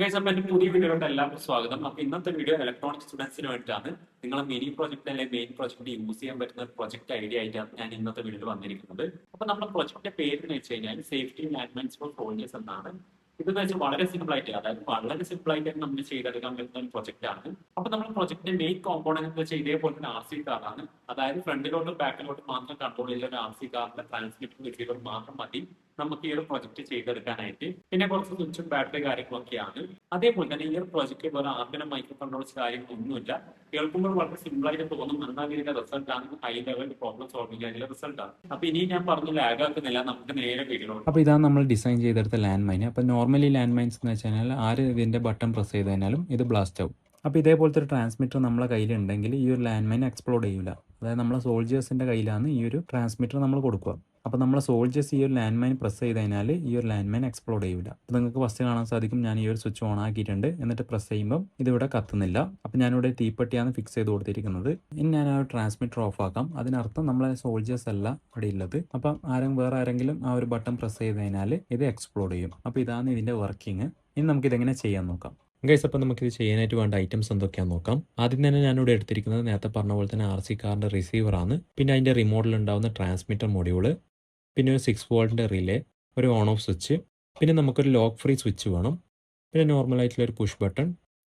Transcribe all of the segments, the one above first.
Guys, അപ്പോൾ എൻ്റെ പുതിയ വീഡിയോയിലോട്ട് എല്ലാവർക്കും സ്വാഗതം. അപ്പോൾ ഇന്നത്തെ വീഡിയോ ഇലക്ട്രോണിക് സ്റ്റുഡൻസിന് വേണ്ടിയിട്ടാണ്. നിങ്ങളെ മിനി പ്രോജക്റ്റ് അല്ലെങ്കിൽ മെയിൻ പ്രോജക്റ്റ് യൂസ് ചെയ്യാൻ പറ്റുന്ന ഒരു പ്രൊജക്ട് ഐഡിയ ആയിട്ടാണ് ഞാൻ ഇന്നത്തെ വീഡിയോയിൽ വന്നിരിക്കുന്നത്. അപ്പോൾ നമ്മുടെ പ്രൊജക്റ്റിന്റെ പേര് എന്ന് വെച്ച് കഴിഞ്ഞാൽ സേഫ്റ്റി ലാൻഡ്മൈൻസ് ഫോർ സോൾജേഴ്സ് എന്നാണ്. ഇതെന്ന് വെച്ചാൽ വളരെ സിമ്പിൾ ആയിട്ട്, അതായത് വളരെ സിമ്പിൾ ആയിട്ട് നമ്മൾ ചെയ്തെടുക്കാൻ പറ്റുന്ന ഒരു പ്രൊജക്റ്റ് ആണ്. അപ്പോൾ നമ്മുടെ പ്രൊജക്റ്റിന്റെ മെയിൻ കോമ്പോണന്റ് എന്ന് വെച്ചാൽ ഇതേപോലെ തന്നെ RC കാർഡാണ്. അതായത് ഫ്രണ്ടിലോട്ടും ബാക്കിലോട്ടും മാത്രം കൺട്രോൾ ചെയ്യുന്ന ഒരു RC കാർഡിന്റെ ട്രാൻസ്മിറ്റർ റിസീവർ മാത്രം മതി നമുക്ക് ഈ ഒരു പ്രൊജക്ട് ചെയ്തെടുക്കാനായിട്ട്. പിന്നെ കുറച്ച് സ്വിച്ചും ബാറ്ററി കാര്യങ്ങളൊക്കെയാണ്. അതേപോലെ തന്നെ ഈ ഒരു പ്രൊജക്ട് പോലെ ആർഗനം മൈക്രോ കൺട്രോൾസ് കാര്യങ്ങളൊന്നുമില്ല. കേൾക്കുമ്പോൾ വളരെ സിമ്പിൾ ആയിട്ട് തോന്നും, എന്നാൽ ഇതിന്റെ റിസൾട്ട് ആണ് ഹൈ ലെവൽ പ്രോബ്ലം സോൾവിംഗ് അതിന്റെ റിസൾട്ട് ആണ്. അപ്പൊ ഇനി ഞാൻ പറഞ്ഞ ലാഗ് ആക്കുന്നില്ല, നമുക്ക് നേരെ വീഡിയോ. അപ്പോൾ ഇതാണ് നമ്മൾ ഡിസൈൻ ചെയ്തെടുത്ത ലാൻഡ് മൈൻ. അപ്പോൾ നോർമലി ലാൻഡ് മൈൻസ് എന്ന് വെച്ച് കഴിഞ്ഞാൽ ആര് ഇതിൻ്റെ ബട്ടൺ പ്രസ് ചെയ്ത് കഴിഞ്ഞാലും ഇത് ബ്ലാസ്റ്റ് ആവും. അപ്പോൾ ഇതേപോലത്തെ ഒരു ട്രാൻസ്മിറ്റർ നമ്മളെ കയ്യിലുണ്ടെങ്കിൽ ഈ ഒരു ലാൻഡ് മൈൻ എക്സ്പ്ലോഡ് ചെയ്യില്ല. അതായത് നമ്മളെ സോൾജേഴ്സിൻ്റെ കയ്യിലാണ് ഈ ഒരു ട്രാൻസ്മിറ്റർ നമ്മൾ കൊടുക്കുക. അപ്പോൾ നമ്മളെ സോൾജേഴ്സ് ഈ ഒരു ലാൻഡ് മൈൻ പ്രസ് ചെയ്ത് കഴിഞ്ഞാൽ ഈ ഒരു ലാൻഡ് മൈൻ എക്സ്പ്ലോഡ് ചെയ്യില്ല. അപ്പോൾ നിങ്ങൾക്ക് ഫസ്റ്റ് കാണാൻ സാധിക്കും, ഞാൻ ഈ ഒരു സ്വിച്ച് ഓൺ ആക്കിയിട്ടുണ്ട്. എന്നിട്ട് പ്രസ് ചെയ്യുമ്പോൾ ഇതിവിടെ കത്തുന്നില്ല. അപ്പോൾ ഞാനിവിടെ തീപ്പെട്ടിയാണ് ഫിക്സ് ചെയ്ത് കൊടുത്തിരിക്കുന്നത്. ഇനി ഞാൻ ആ ഒരു ട്രാൻസ്മിറ്റർ ഓഫ് ആക്കാം. അതിനർത്ഥം നമ്മളെ സോൾജേഴ്സ് അല്ല ഇവിടെ ഉള്ളത്. അപ്പം വേറെ ആരെങ്കിലും ആ ഒരു ബട്ടൺ പ്രസ് ചെയ്ത് കഴിഞ്ഞാൽ ഇത് എക്സ്പ്ലോഡ് ചെയ്യും. അപ്പോൾ ഇതാണ് ഇതിൻ്റെ വർക്കിംഗ്. ഇനി നമുക്കിതെങ്ങനെ ചെയ്യാൻ നോക്കാം. ഗൈസ്, അപ്പോൾ നമുക്കിത് ചെയ്യാനായിട്ട് വേണ്ട ഐറ്റംസ് എന്തൊക്കെയാണെന്ന് നോക്കാം. ആദ്യം തന്നെ ഞാനിവിടെ എടുത്തിരിക്കുന്നത് നേരത്തെ പറഞ്ഞ പോലെ തന്നെ RC കാറിൻ്റെ റിസീവറാണ്. പിന്നെ അതിൻ്റെ റിമോട്ടിൽ ഉണ്ടാകുന്ന ട്രാൻസ്മിറ്റർ മൊഡ്യൂള്, പിന്നെ ഒരു 6 വോൾട്ടിൻ്റെ റിലേ, ഒരു ഓൺ ഓഫ് സ്വിച്ച്, പിന്നെ നമുക്കൊരു ലോക്ക് ഫ്രീ സ്വിച്ച് വേണം, പിന്നെ നോർമലായിട്ടുള്ള ഒരു പുഷ് ബട്ടൺ.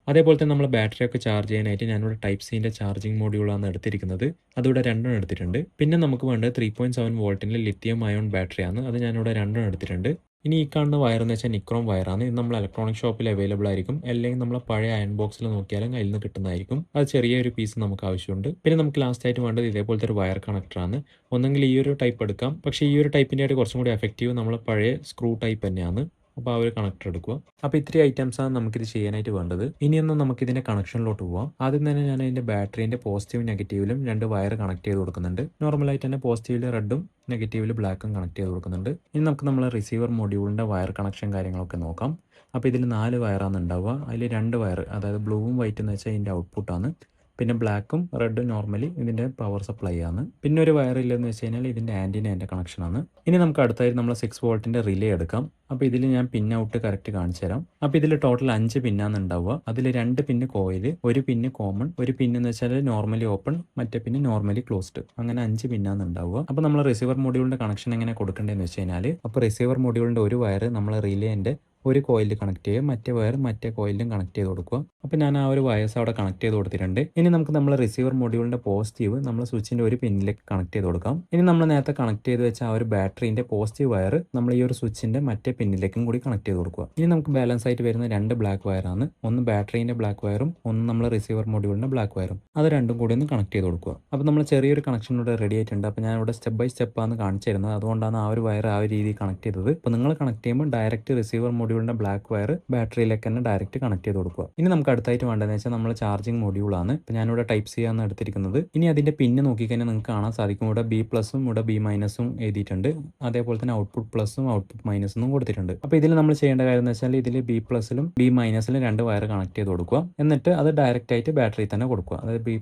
അതേപോലെ തന്നെ നമ്മൾ ബാറ്ററി ഒക്കെ ചാർജ് ചെയ്യാനായിട്ട് ഞാനിവിടെ ടൈപ്പ് സിൻ്റെ ചാർജിങ് മൊഡ്യൂളാണ് എടുത്തിരിക്കുന്നത്. അതിവിടെ 2 എടുത്തിട്ടുണ്ട്. പിന്നെ നമുക്ക് വേണ്ടത് 3.7 വോൾട്ടിൻ്റെ ലിത്തിയം അയോൺ ബാറ്ററിയാണ്. അത് ഞാനിവിടെ 2 എടുത്തിട്ടുണ്ട്. ഇനി ഈ കാണുന്ന വയർ എന്ന് വെച്ചാൽ നിക്രോം വയറാണ്. ഇത് നമ്മൾ ഇലക്ട്രോണിക് ഷോപ്പിൽ അവൈലബിൾ ആയിരിക്കും, അല്ലെങ്കിൽ നമ്മൾ പഴയ അയൺ ബോക്സിൽ നോക്കിയാലും അതിൽ നിന്ന് കിട്ടുന്നതായിരിക്കും. അത് ചെറിയൊരു പീസ് നമുക്ക് ആവശ്യമുണ്ട്. പിന്നെ നമുക്ക് ലാസ്റ്റ് ആയിട്ട് വേണ്ടത് ഇതേപോലത്തെ ഒരു വയർ കണക്ടറാണ്. ഒന്നെങ്കിൽ ഈ ഒരു ടൈപ്പ് എടുക്കാം, പക്ഷേ ഈ ഒരു ടൈപ്പിൻ്റെ ആയിട്ട് കുറച്ചും കൂടി എഫക്റ്റീവ് നമ്മൾ പഴയ സ്ക്രൂ ടൈപ്പ് തന്നെയാണ്. അപ്പോൾ ആ ഒരു കണക്ടർ എടുക്കുക. അപ്പോൾ ഇത്രയും ഐറ്റംസാണ് നമുക്കിത് ചെയ്യാനായിട്ട് വേണ്ടത്. ഇനിയൊന്നും നമുക്കിതിൻ്റെ കണക്ഷനിലോട്ട് പോവാം. ആദ്യം തന്നെ ഞാൻ ഇതിൻ്റെ ബാറ്ററീൻ്റെ പോസിറ്റീവ് നെഗറ്റീവിലും 2 വയർ കണക്ട് ചെയ്ത് കൊടുക്കുന്നുണ്ട്. നോർമലായിട്ട് തന്നെ പോസിറ്റീവിൽ റെഡും നെഗറ്റീവിൽ ബ്ലാക്കും കണക്ട് ചെയ്ത് കൊടുക്കുന്നുണ്ട്. ഇനി നമുക്ക് നമ്മൾ റിസീവർ മൊഡ്യൂളിൻ്റെ വയർ കണക്ഷൻ കാര്യങ്ങളൊക്കെ നോക്കാം. അപ്പോൾ ഇതിൽ 4 വയറാണ് ഉണ്ടാവുക. അതിൽ 2 വയർ, അതായത് ബ്ലൂവും വൈറ്റ് എന്ന് വെച്ചാൽ ഇതിൻ്റെ ഔട്ട്പുട്ടാണ്. പിന്നെ ബ്ലാക്കും റെഡും നോർമലി ഇതിൻ്റെ പവർ സപ്ലൈ ആണ്. പിന്നെ ഒരു വയർ ഇല്ലെന്ന് വെച്ച് കഴിഞ്ഞാൽ ഇതിൻ്റെ ആൻറ്റിനേൻ്റെ കണക്ഷനാണ്. ഇനി നമുക്ക് അടുത്തായി നമ്മൾ 6 വോൾട്ടിൻ്റെ റിലേ എടുക്കാം. അപ്പോൾ ഇതിൽ ഞാൻ പിൻ ഔട്ട് കറക്റ്റ് കാണിച്ചു തരാം. അപ്പോൾ ഇതിൽ ടോട്ടൽ 5 പിന്നാണ് ഉണ്ടാവുക. അതിൽ 2 പിന്ന് കോയിൽ, 1 പിന്ന് കോമൺ, 1 പിന്ന് എന്ന് വെച്ചാൽ നോർമലി ഓപ്പൺ, മറ്റേ പിന്ന് നോർമലി ക്ലോസ്ഡ്. അങ്ങനെ 5 പിന്നാണ് ഉണ്ടാവുക. അപ്പോൾ നമ്മൾ റിസീവർ മൊഡ്യൂളിൻ്റെ കണക്ഷൻ എങ്ങനെ കൊടുക്കേണ്ടതെന്ന് വെച്ച് കഴിഞ്ഞാൽ, അപ്പോൾ റിസീവർ മൊഡ്യൂളിൻ്റെ ഒരു വയർ നമ്മൾ റിലേൻ്റെ ഒരു കോയിലിൽ കണക്ട് ചെയ്യുക, മറ്റേ വയർ മറ്റേ കോയിലും കണക്ട് ചെയ്ത് കൊടുക്കുക. അപ്പോൾ ഞാൻ ആ ഒരു വയർസ് അവിടെ കണക്ട് ചെയ്ത് കൊടുത്തിട്ടുണ്ട്. ഇനി നമുക്ക് നമ്മൾ റിസീവർ മൊഡ്യൂളിൻ്റെ പോസിറ്റീവ് നമ്മൾ സ്വിച്ചിൻ്റെ ഒരു പിന്നിലേക്ക് കണക്ട് ചെയ്ത് കൊടുക്കാം. ഇനി നമ്മൾ നേരത്തെ കണക്ട് ചെയ്ത് വെച്ച ആ ഒരു ബാറ്ററീൻ്റെ പോസിറ്റീവ് വയർ നമ്മൾ ഈ ഒരു സ്വിച്ചിൻ്റെ മറ്റേ പിന്നിലേക്കും കൂടി കണക്ട് ചെയ്ത് കൊടുക്കുക. ഇനി നമുക്ക് ബാലൻസ് ആയിട്ട് വരുന്ന 2 ബ്ലാക്ക് വയറാണ്. ഒന്ന് ബാറ്ററീൻ്റെ ബ്ലാക്ക് വയറും ഒന്ന് നമ്മൾ റിസീവർ മൊഡ്യൂളിൻ്റെ ബ്ലാക്ക് വയറും. അത് രണ്ടും കൂടി ഒന്ന് കണക്ട് ചെയ്ത് കൊടുക്കുക. അപ്പോൾ നമ്മൾ ചെറിയൊരു കണക്ഷൻ ഇവിടെ റെഡി ആയിട്ടുണ്ട്. അപ്പോൾ ഞാൻ ഇവിടെ സ്റ്റെപ്പ് ബൈ സ്റ്റെപ്പാണ് കാണിച്ചു തരുന്നത്. അതുകൊണ്ടാണ് ആ ഒരു വയർ ആ ഒരു രീതിയിൽ കണക്ട് ചെയ്തത്. അപ്പോൾ നിങ്ങൾ കണക്ട് ചെയ്യുമ്പോൾ ഡയറക്റ്റ് റിസീവർ മൊഡ്യൂളിൻ്റെ ബ്ലാക്ക് വയർ ബാറ്ററിയിലേക്ക് തന്നെ ഡയറക്റ്റ് കണക്ട് ചെയ്ത് കൊടുക്കുക. ഇനി നമുക്ക് അടുത്തായിട്ട് വേണ്ടതെന്ന് വെച്ചാൽ നമ്മൾ ചാർജിങ് മൊഡ്യൂളാണ്. ഇപ്പോൾ ഞാനിവിടെ ടൈപ്പ് സി ആണ് എടുത്തിരിക്കുന്നത്. ഇനി അതിൻ്റെ പിന്ന് നോക്കിക്കഴിഞ്ഞാൽ നിങ്ങൾക്ക് കാണാൻ സാധിക്കും, ഇവിടെ B+ഉം ഇവിടെ B- എഴുതിയിട്ടുണ്ട്. അതേപോലെ തന്നെ ഔട്ട്പുട്ട് പ്ലസും ഔട്ട്പുട്ട് മൈനസും കൊടുത്തിട്ടുണ്ട്. അപ്പോൾ ഇതിൽ നമ്മൾ ചെയ്യേണ്ട കാര്യം എന്ന് വെച്ചാൽ ഇതിൽ B+ലും B-ലും 2 വയർ കണക്ട് ചെയ്ത് കൊടുക്കുക. എന്നിട്ട് അത് ഡയറക്റ്റ് ആയിട്ട് ബാറ്ററി തന്നെ കൊടുക്കുക. അതായത് B+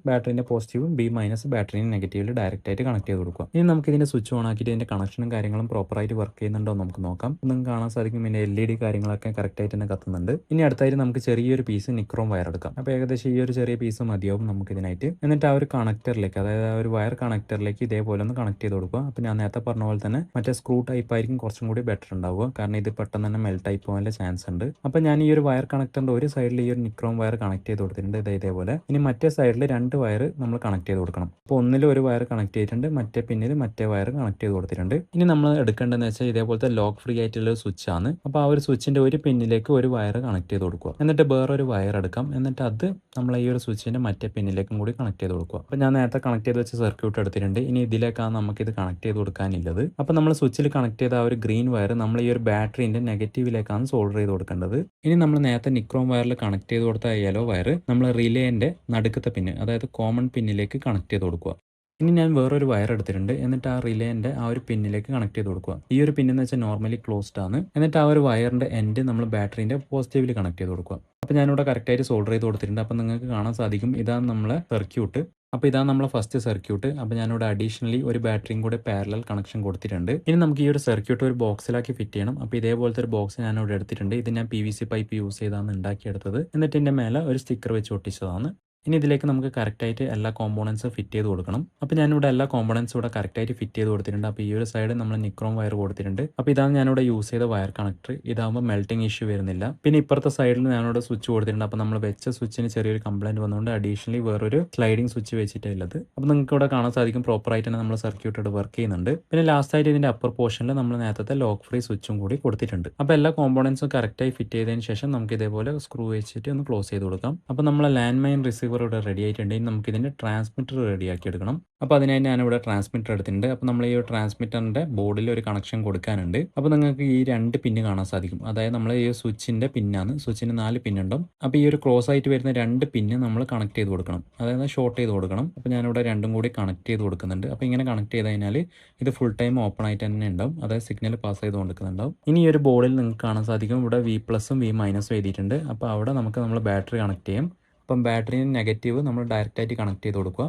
ബാറ്ററിൻ്റെ പോസിറ്റീവും B- ബാറ്ററിൻ്റെ നെഗറ്റീവിൽ ഡയറക്റ്റ് ആയിട്ട് കണക്ട് ചെയ്ത് കൊടുക്കുക. ഇനി നമുക്ക് ഇതിൻ്റെ സ്വിച്ച് ഓൺ ആക്കിയിട്ട് ഇതിൻ്റെ കണക്ഷനും കാര്യങ്ങളും പ്രോപ്പറായിട്ട് വർക്ക് ചെയ്യുന്നുണ്ടോ എന്ന് നമുക്ക് നോക്കാം. നിങ്ങൾക്ക് കാണാൻ സാധിക്കും ഇതിൻ്റെ LED കാര്യങ്ങളൊക്കെ കറക്റ്റായിട്ട് തന്നെ കത്തുന്നുണ്ട്. ഇനി അടുത്തായിട്ട് നമുക്ക് ചെറിയൊരു പീസ് നിക്രോം വയർ എടുക്കാം. അപ്പോൾ ഏകദേശം ഈ ഒരു ചെറിയ പീസ് മതിയാവും നമുക്ക് ഇതിനായിട്ട്. എന്നിട്ട് ആ ഒരു കണക്ടറിലേക്ക്, അതായത് ആ ഒരു വയർ കണക്ടറിലേക്ക് ഇതേപോലെ ഒന്ന് കണക്ട് ചെയ്ത് കൊടുക്കുക. അപ്പോൾ ഞാൻ നേരത്തെ പറഞ്ഞ പോലെ തന്നെ മറ്റേ സ്ക്രൂ ടൈപ്പ് ആയിരിക്കും കുറച്ചും കൂടി ബെറ്റർ ഉണ്ടാവുക, കാരണം ഇത് പെട്ടെന്ന് തന്നെ മെൽറ്റ് ആയി പോകാനുള്ള ചാൻസ് ഉണ്ട്. അപ്പോൾ ഞാൻ ഈ ഒരു വയർ കണക്ടറിൻ്റെ ഒരു സൈഡിൽ ഈ ഒരു നിക്രോം വയർ കണക്ട് ചെയ്ത് കൊടുത്തിട്ടുണ്ട്, ഇതേപോലെ. ഇനി മറ്റേ സൈഡിൽ 2 വയർ നമ്മൾ കണക്ട് ചെയ്ത് കൊടുക്കണം. അപ്പോൾ ഒന്നിൽ ഒരു വയർ കണക്ട് ചെയ്തിട്ടുണ്ട്, മറ്റേ പിന്നിൽ മറ്റേ വയർ കണക്ട് ചെയ്ത് കൊടുത്തിട്ടുണ്ട്. ഇനി നമ്മൾ എടുക്കേണ്ടതെന്ന് വെച്ചാൽ ഇതേപോലത്തെ ലോക്ക് ഫ്രീ ആയിട്ടുള്ള ഒരു സ്വിച്ച് ആണ്. അപ്പോൾ ആ ഒരു സ്വിച്ചിൻ്റെ ഒരു പിന്നിലേക്ക് ഒരു വയർ കണക്ട് ചെയ്ത് കൊടുക്കുക. എന്നിട്ട് വേറൊരു വയർ എടുക്കാം. എന്നിട്ട് അത് നമ്മൾ ഈ ഒരു സ്വിച്ചിൻ്റെ മറ്റേ പിന്നിലേക്കും കൂടി കണക്ട് ചെയ്ത് കൊടുക്കുക. അപ്പോൾ ഞാൻ നേരത്തെ കണക്ട് ചെയ്ത് വെച്ച സർക്യൂട്ട് എടുത്തിട്ടുണ്ട്. ഇനി ഇതിലേക്കാണ് നമുക്കിത് കണക്ട് ചെയ്ത് കൊടുക്കാനുള്ളത്. അപ്പോൾ നമ്മൾ സ്വിച്ചിൽ കണക്ട് ചെയ്ത ആ ഒരു ഗ്രീൻ വയർ നമ്മൾ ഈ ഒരു ബാറ്ററിൻ്റെ നെഗറ്റീവിലേക്കാണ് സോൾഡർ ചെയ്ത് കൊടുക്കേണ്ടത്. ഇനി നമ്മൾ നേരത്തെ നിക്രോം വയറിൽ കണക്ട് ചെയ്ത് കൊടുത്ത യെല്ലോ വയർ നമ്മൾ റിലേൻ്റെ നടുക്കത്തെ പിന്ന്, അതായത് കോമൺ പിന്നിലേക്ക് കണക്ട് ചെയ്ത് കൊടുക്കുക. ഇനി ഞാൻ വേറൊരു വയർ എടുത്തിട്ടുണ്ട്. എന്നിട്ട് ആ റിലേൻ്റെ ആ ഒരു പിന്നിലേക്ക് കണക്ട് ചെയ്ത് കൊടുക്കുക. ഈ ഒരു പിന്നെന്ന് വെച്ചാൽ നോർമലി ക്ലോസ്ഡ് ആണ്. എന്നിട്ട് ആ ഒരു വയറിൻ്റെ എൻഡ് നമ്മൾ ബാറ്ററിൻ്റെ പോസിറ്റീവിൽ കണക്ട് ചെയ്ത് കൊടുക്കുക. അപ്പോൾ ഞാനിവിടെ കറക്റ്റായിട്ട് സോൾഡർ ചെയ്ത് കൊടുത്തിട്ടുണ്ട്. അപ്പോൾ നിങ്ങൾക്ക് കാണാൻ സാധിക്കും ഇതാണ് നമ്മളെ സർക്യൂട്ട്. അപ്പോൾ ഇതാണ് നമ്മളെ ഫസ്റ്റ് സർക്യൂട്ട്. അപ്പോൾ ഞാനിവിടെ അഡീഷണലി ഒരു ബാറ്ററിയും കൂടെ പാരലൽ കണക്ഷൻ കൊടുത്തിട്ടുണ്ട്. ഇനി നമുക്ക് ഈ ഒരു സർക്യൂട്ട് ഒരു ബോക്സിലാക്കി ഫിറ്റ് ചെയ്യണം. അപ്പോൾ ഇതേപോലത്തെ ഒരു ബോക്സ് ഞാനിവിടെ എടുത്തിട്ടുണ്ട്. ഇത് ഞാൻ PVC പൈപ്പ് യൂസ് ചെയ്താണ് ഉണ്ടാക്കിയെടുത്തത്. എന്നിട്ട് ഇതിൻ്റെ മേലെ ഒരു സ്റ്റിക്കർ വെച്ച് ഒട്ടിച്ചതാണ്. ഇനി ഇതിലേക്ക് നമുക്ക് കറക്റ്റായിട്ട് എല്ലാ കോമ്പോണൻസും ഫിറ്റ് ചെയ്ത് കൊടുക്കണം. അപ്പോൾ ഞാനിവിടെ എല്ലാ കോമ്പോണൻസും ഇവിടെ കറക്റ്റായിട്ട് ഫിറ്റ് ചെയ്ത് കൊടുത്തിട്ടുണ്ട്. അപ്പോൾ ഈ ഒരു സൈഡ് നമ്മൾ നിക്രോം വയർ കൊടുത്തിട്ടുണ്ട്. അപ്പോൾ ഇതാണ് ഞാനിവിടെ യൂസ് ചെയ്ത വയർ കണക്ടർ. ഇതാകുമ്പോൾ മെൽറ്റിംഗ് ഇഷ്യൂ വരുന്നില്ല. പിന്നെ ഇപ്പുറത്തെ സൈഡിൽ ഞാനിവിടെ സ്വിച്ച് കൊടുത്തിട്ടുണ്ട്. അപ്പോൾ നമ്മൾ വെച്ച സ്വിച്ചിന് ചെറിയൊരു കംപ്ലൈൻറ്റ് വന്നുകൊണ്ട് അഡീഷണലി വേറൊരു സ്ലൈഡിംഗ് സ്വിച്ച് വെച്ചിട്ടുള്ളത്. അപ്പോൾ നിങ്ങൾക്ക് ഇവിടെ കാണാൻ സാധിക്കും പ്രോപ്പറായിട്ട് തന്നെ നമ്മൾ സർക്യൂട്ട് ഇവിടെ വർക്ക് ചെയ്യുന്നുണ്ട്. പിന്നെ ലാസ്റ്റ് ആയിട്ട് ഇതിൻ്റെ അപ്പർ പോർഷനിൽ നമ്മൾ നേരത്തെ ലോക്ക് ഫ്രീ സ്വിച്ചും കൂടി കൊടുത്തിട്ടുണ്ട്. അപ്പോൾ എല്ലാ കോമ്പോണൻസും കറക്റ്റായി ഫിറ്റ് ചെയ്തതിന് ശേഷം നമുക്ക് ഇതേപോലെ സ്ക്രൂ വെച്ചിട്ട് ഒന്ന് ക്ലോസ് ചെയ്ത് കൊടുക്കാം. അപ്പോൾ നമ്മൾ ലാൻഡ് മൈൻ റിസീവർ ഇവിടെ റെഡി ആയിട്ടുണ്ട്. ഇനി നമുക്ക് ഇതിൻ്റെ ട്രാൻസ്മിറ്റർ റെഡിയാക്കി എടുക്കണം. അപ്പോൾ അതിനായി ഞാനിവിടെ ട്രാൻസ്മിറ്റർ എടുത്തിട്ടുണ്ട്. അപ്പോൾ നമ്മൾ ഈ ഒരു ട്രാൻസ്മിറ്ററിൻ്റെ ബോർഡിൽ ഒരു കണക്ഷൻ കൊടുക്കാനുണ്ട്. അപ്പോൾ നിങ്ങൾക്ക് ഈ 2 പിന്ന് കാണാൻ സാധിക്കും. അതായത് നമ്മൾ ഈ സ്വിച്ചിൻ്റെ പിന്നാണ്. സ്വിച്ചിന് 4 പിന്നുണ്ടാവും. അപ്പോൾ ഈ ഒരു ക്ലോസ് ആയിട്ട് വരുന്ന 2 പിന്ന് നമ്മൾ കണക്ട് ചെയ്ത് കൊടുക്കണം. അതായത് ഷോർട്ട് ചെയ്ത് കൊടുക്കണം. അപ്പോൾ ഞാനിവിടെ രണ്ടും കൂടി കണക്ട് ചെയ്ത് കൊടുക്കുന്നുണ്ട്. അപ്പോൾ ഇങ്ങനെ കണക്ട് ചെയ്ത് കഴിഞ്ഞാൽ ഇത് ഫുൾ ടൈം ഓപ്പൺ ആയിട്ട് തന്നെ ഉണ്ടാവും. അതായത് സിഗ്നൽ പാസ് ചെയ്ത് കൊടുക്കുന്നുണ്ടാവും. ഇനി ഈ ഒരു ബോർഡിൽ നിങ്ങൾക്ക് കാണാൻ സാധിക്കും ഇവിടെ V+ V- എഴുതിയിട്ടുണ്ട്. അപ്പോൾ അവിടെ നമ്മൾ ബാറ്ററി കണക്ട് ചെയ്യും. അപ്പം ബാറ്ററിന് നെഗറ്റീവ് നമ്മൾ ഡയറക്റ്റായിട്ട് കണക്ട് ചെയ്ത് കൊടുക്കുക.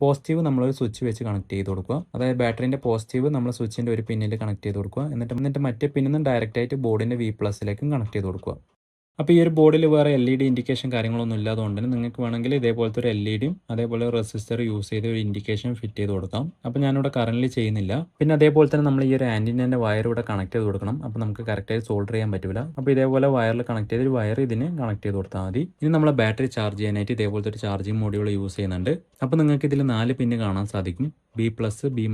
പോസിറ്റീവ് നമ്മളൊരു സ്വിച്ച് വെച്ച് കണക്ട് ചെയ്ത് കൊടുക്കുക. അതായത് ബാറ്ററിൻ്റെ പോസിറ്റീവ് നമ്മൾ സ്വിച്ചിൻ്റെ ഒരു പിന്നിൽ കണക്ട് ചെയ്ത് കൊടുക്കുക. എന്നിട്ട് മറ്റേ പിന്നിൽ നിന്ന് ഡയറക്റ്റായിട്ട് ബോർഡിൻ്റെ V+ലേക്കും കണക്ട് ചെയ്ത് കൊടുക്കുക. അപ്പോൾ ഈ ഒരു ബോർഡിൽ വേറെ LED ഇൻഡിക്കേഷൻ കാര്യങ്ങളൊന്നും ഇല്ലാത്തതുകൊണ്ട് തന്നെ നിങ്ങൾക്ക് വേണമെങ്കിൽ ഇതേപോലത്തെ ഒരു LEDയും അതേപോലെ റെസിസ്റ്റർ യൂസ് ചെയ്ത് ഒരു ഇൻഡിക്കേഷൻ ഫിറ്റ് ചെയ്ത് കൊടുക്കാം. അപ്പോൾ ഞാനിവിടെ കറൻറ്റ്ലി ചെയ്യുന്നില്ല. പിന്നെ അതേപോലെ തന്നെ നമ്മൾ ഈ ഒരു ആൻറ്റിനേൻ്റെ വയർ ഇവിടെ കണക്ട് ചെയ്ത് കൊടുക്കണം. അപ്പോൾ നമുക്ക് കറക്റ്റായി സോൾഡർ ചെയ്യാൻ പറ്റില്ല. അപ്പോൾ ഇതേപോലെ വയറിൽ കണക്ട് ചെയ്ത് ഒരു വയർ ഇതിന് കണക്ട് ചെയ്ത് കൊടുത്താൽ മതി. ഇനി നമ്മൾ ബാറ്ററി ചാർജ് ചെയ്യാനായിട്ട് ഇതേപോലത്തെ ഒരു ചാർജിങ് മോഡ്യൂൾ യൂസ് ചെയ്യുന്നുണ്ട്. അപ്പോൾ നിങ്ങൾക്ക് ഇതിൽ 4 പിന്ന് കാണാൻ സാധിക്കും. B+, B-,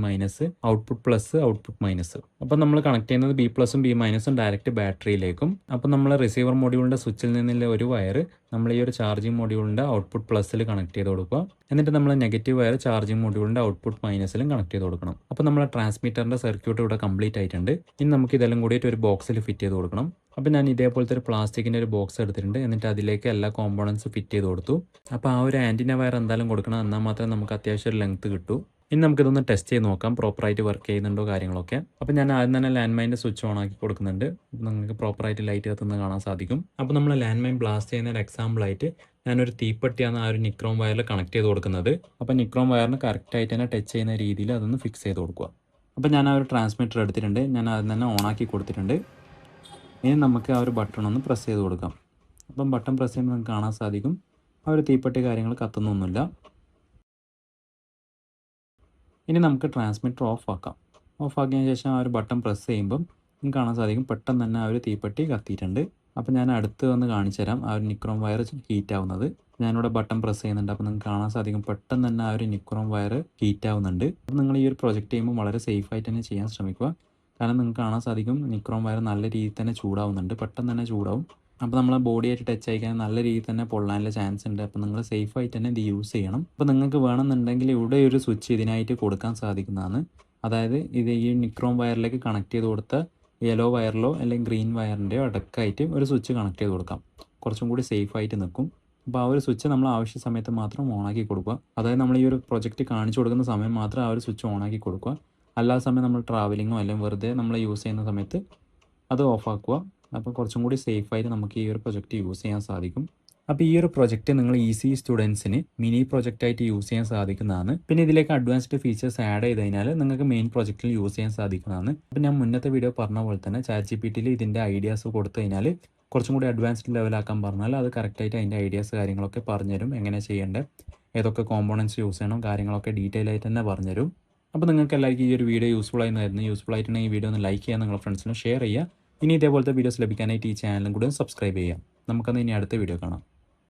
output plus, output minus. അപ്പോൾ നമ്മൾ കണക്ട് ചെയ്യുന്നത് B+, B- ഡയറക്റ്റ് ബാറ്ററിയിലേക്കും. അപ്പോൾ നമ്മൾ റിസീവർ മോഡ്യൂളിൻ്റെ സ്വിച്ചിൽ നിന്നുള്ള ഒരു വയർ നമ്മൾ ഈ ഒരു ചാർജിങ് മോഡ്യൂളിൻ്റെ ഔട്ട്പുട്ട് പ്ലസ്സിൽ കണക്ട് ചെയ്ത് കൊടുക്കുക. എന്നിട്ട് നമ്മൾ നെഗറ്റീവ് വയർ ചാർജിങ് മോഡ്യൂളിൻ്റെ ഔട്ട്പുട്ട് മൈനസിലും കണക്ട് ചെയ്ത് കൊടുക്കണം. അപ്പോൾ നമ്മുടെ ട്രാൻസ്മിറ്ററിൻ്റെ സർക്യൂട്ട് ഇവിടെ കംപ്ലീറ്റ് ആയിട്ടുണ്ട്. ഇനി നമുക്ക് ഇതെല്ലാം കൂടിയിട്ട് ഒരു ബോക്സിൽ ഫിറ്റ് ചെയ്ത് കൊടുക്കണം. അപ്പോൾ ഞാൻ ഇതേപോലത്തെ ഒരു പ്ലാസ്റ്റിക്കിൻ്റെ ഒരു ബോക്സ് എടുത്തിട്ടുണ്ട്. എന്നിട്ട് അതിലേക്ക് എല്ലാ കോമ്പോണൻസും ഫിറ്റ് ചെയ്ത് കൊടുത്തു. അപ്പോൾ ആ ഒരു ആൻറ്റിന വയർ എന്തായാലും കൊടുക്കണം. എന്നാൽ മാത്രമേ നമുക്ക് അത്യാവശ്യം ഒരു ലെങ്ത് കിട്ടൂ. ഇനി നമുക്കിതൊന്ന് ടെസ്റ്റ് ചെയ്ത് നോക്കാം പ്രോപ്പറായിട്ട് വർക്ക് ചെയ്യുന്നുണ്ടോ കാര്യങ്ങളൊക്കെ. അപ്പോൾ ഞാൻ ആദ്യം തന്നെ ലാൻഡ് മൈൻ്റെ സ്വിച്ച് ഓൺ ആക്കി കൊടുക്കുന്നുണ്ട്. അപ്പോൾ നിങ്ങൾക്ക് പ്രോപ്പറായിട്ട് ലൈറ്റ് കത്തുന്നത് കാണാൻ സാധിക്കും. അപ്പോൾ നമ്മൾ ലാൻഡ് മൈൻ ബ്ലാസ്റ്റ് ചെയ്യുന്ന ഒരു എക്സാമ്പിളായിട്ട് ഞാനൊരു തീപ്പെട്ടിയാണ് ആ ഒരു നിക്രോം വയറിൽ കണക്ട് ചെയ്ത് കൊടുക്കുന്നത്. അപ്പോൾ നിക്രോം വയറിന് കറക്റ്റായിട്ട് തന്നെ ടച്ച് ചെയ്യുന്ന രീതിയിൽ അതൊന്ന് ഫിക്സ് ചെയ്ത് കൊടുക്കുക. അപ്പോൾ ഞാൻ ആ ഒരു ട്രാൻസ്മിറ്റർ എടുത്തിട്ടുണ്ട്. ഞാൻ ആദ്യം തന്നെ ഓണാക്കി കൊടുത്തിട്ടുണ്ട്. ഇനി നമുക്ക് ആ ഒരു ബട്ടൺ ഒന്ന് പ്രസ് ചെയ്ത് കൊടുക്കാം. അപ്പം ബട്ടൺ പ്രസ് ചെയ്യുമ്പോൾ നിങ്ങൾക്ക് കാണാൻ സാധിക്കും ആ ഒരു തീപ്പെട്ടി കാര്യങ്ങൾ കത്തുന്നൊന്നുമില്ല. ഇനി നമുക്ക് ട്രാൻസ്മിറ്റർ ഓഫ് ആക്കാം. ഓഫ് ആക്കിയതിന് ശേഷം ആ ഒരു ബട്ടൺ പ്രസ് ചെയ്യുമ്പം നിങ്ങൾക്ക് കാണാൻ സാധിക്കും പെട്ടെന്ന് തന്നെ ആ ഒരു തീപ്പെട്ടി കത്തിയിട്ടുണ്ട്. അപ്പോൾ ഞാൻ അടുത്ത് വന്ന് കാണിച്ചു തരാം ആ ഒരു നിക്രോം വയർ ഹീറ്റ് ആവുന്നത്. ഞാനിവിടെ ബട്ടൺ പ്രസ് ചെയ്യുന്നുണ്ട്. അപ്പോൾ നിങ്ങൾക്ക് കാണാൻ സാധിക്കും പെട്ടെന്ന് തന്നെ ആ ഒരു നിക്രോം വയർ ഹീറ്റ് ആവുന്നുണ്ട്. അപ്പോൾ നിങ്ങൾ ഈ ഒരു പ്രൊജക്റ്റ് ചെയ്യുമ്പോൾ വളരെ സേഫ് ആയിട്ട് തന്നെ ചെയ്യാൻ ശ്രമിക്കുക. കാരണം നിങ്ങൾക്ക് കാണാൻ സാധിക്കും നിക്രോം വയർ നല്ല രീതിയിൽ തന്നെ ചൂടാവുന്നുണ്ട്. പെട്ടെന്ന് തന്നെ ചൂടാവും. അപ്പോൾ നമ്മളെ ബോഡിയായിട്ട് ടച്ച് ആയിക്കാൻ നല്ല രീതിയിൽ തന്നെ പൊള്ളാനുള്ള ചാൻസ് ഉണ്ട്. അപ്പോൾ നിങ്ങൾ സേഫ് ആയിട്ട് തന്നെ ഇത് യൂസ് ചെയ്യണം. അപ്പോൾ നിങ്ങൾക്ക് വേണമെന്നുണ്ടെങ്കിൽ ഇവിടെ ഒരു സ്വിച്ച് ഇതിനായിട്ട് കൊടുക്കാൻ സാധിക്കുന്നതാണ്. അതായത് ഇത് ഈ നിക്രോം വയറിലേക്ക് കണക്ട് ചെയ്ത് കൊടുത്ത യെല്ലോ വയറിലോ അല്ലെങ്കിൽ ഗ്രീൻ വയറിൻ്റെയോ ഇടക്കായിട്ട് ഒരു സ്വിച്ച് കണക്ട് ചെയ്ത് കൊടുക്കാം. കുറച്ചും കൂടി സേഫ് ആയിട്ട് നിൽക്കും. അപ്പോൾ ആ ഒരു സ്വിച്ച് നമ്മൾ ആവശ്യ സമയത്ത് മാത്രം ഓണാക്കി കൊടുക്കുക. അതായത് നമ്മൾ ഈ ഒരു പ്രൊജക്റ്റ് കാണിച്ചു കൊടുക്കുന്ന സമയം മാത്രം ആ ഒരു സ്വിച്ച് ഓണാക്കി കൊടുക്കുക. അല്ലാത്ത സമയം നമ്മൾ ട്രാവലിങ്ങോ അല്ലെങ്കിൽ വെറുതെ നമ്മൾ യൂസ് ചെയ്യുന്ന സമയത്ത് അത് ഓഫാക്കുക. അപ്പോൾ കുറച്ചും കൂടി സേഫായിട്ട് നമുക്ക് ഈ ഒരു പ്രൊജക്റ്റ് യൂസ് ചെയ്യാൻ സാധിക്കും. അപ്പോൾ ഈ ഒരു പ്രൊജക്റ്റ് നിങ്ങൾ ഈസി സ്റ്റുഡൻസിന് മിനി പ്രൊജക്റ്റായിട്ട് യൂസ് ചെയ്യാൻ സാധിക്കുന്നതാണ്. പിന്നെ ഇതിലേക്ക് അഡ്വാൻസ്ഡ് ഫീച്ചേഴ്സ് ആഡ് ചെയ്ത് കഴിഞ്ഞാൽ നിങ്ങൾക്ക് മെയിൻ പ്രൊജക്റ്റിൽ യൂസ് ചെയ്യാൻ സാധിക്കുന്നതാണ്. അപ്പോൾ ഞാൻ മുന്നത്തെ വീഡിയോ പറഞ്ഞ പോലെ തന്നെ ChatGPTയിൽ ഇതിൻ്റെ ഐഡിയാസ് കൊടുത്തു കഴിഞ്ഞാൽ കുറച്ചും കൂടി അഡ്വാൻസ്ഡ് ലെവലാക്കാൻ പറഞ്ഞാൽ അത് കറക്റ്റായിട്ട് അതിൻ്റെ ഐഡിയാസ് കാര്യങ്ങളൊക്കെ പറഞ്ഞുതരും. എങ്ങനെ ചെയ്യേണ്ടത്, ഏതൊക്കെ കോമ്പോണൻറ്റ്സ് യൂസ് ചെയ്യണം, കാര്യങ്ങളൊക്കെ ഡീറ്റെയിൽ ആയിട്ട് തന്നെ പറഞ്ഞുതരും. അപ്പോൾ നിങ്ങൾക്ക് എല്ലാവർക്കും ഈ ഒരു വീഡിയോ യൂസ്ഫുൾ ആയിരുന്നു. യൂസ്ഫുൾ ആയിട്ടുണ്ടെങ്കിൽ ഈ വീഡിയോ ഒന്ന് ലൈക്ക് ചെയ്യുക, നിങ്ങളുടെ ഫ്രണ്ട്സിന് ഷെയർ ചെയ്യുക. ഇനി ഇതേപോലത്തെ വീഡിയോസ് ലഭിക്കാനായിട്ട് ഈ ചാനലും കൂടെ സബ്സ്ക്രൈബ് ചെയ്യാം. നമുക്കന്ന് ഇനി അടുത്ത വീഡിയോ കാണാം.